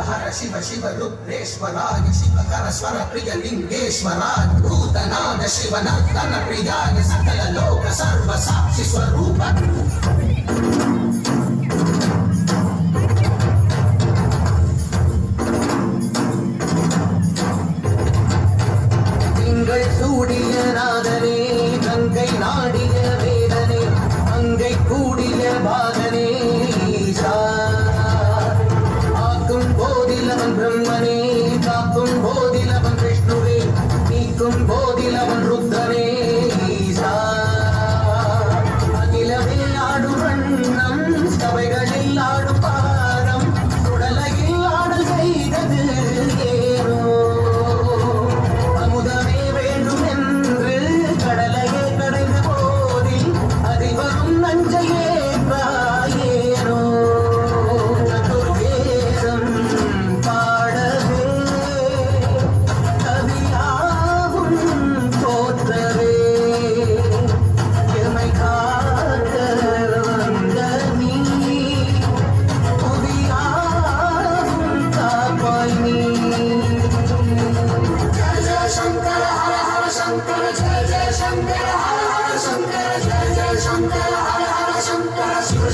हर शिव शिव रुद्रेश्वराय शिवकर स्वर प्रिय लिंगेश्वराय भूतनाद शिवनर्तन प्रियाय सकल लोक सर्व साक्षि स्वरूप சூடிய நாதனே கங்கை நாடிய வேதனே அங்கை கூடிய பாதனே ஈசா ஆக்கும் போதிலவன் பிரம்மனே காக்கும் போதிலவன் விஷ்ணுவே நீக்கும் போதிலவன் ருத்ரனே ஈசா அகிலமே ஆடும் வண்ணம் சபைகளில் ஆடும் பாரம் உடலையில் ஆடல் செய்தது ஏனோ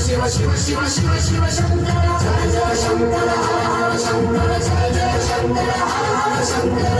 शिव शिव शिव शिव शिव शंकर जय जय शंकर हर हर शंकर जय जय शंकर हर हर शंकर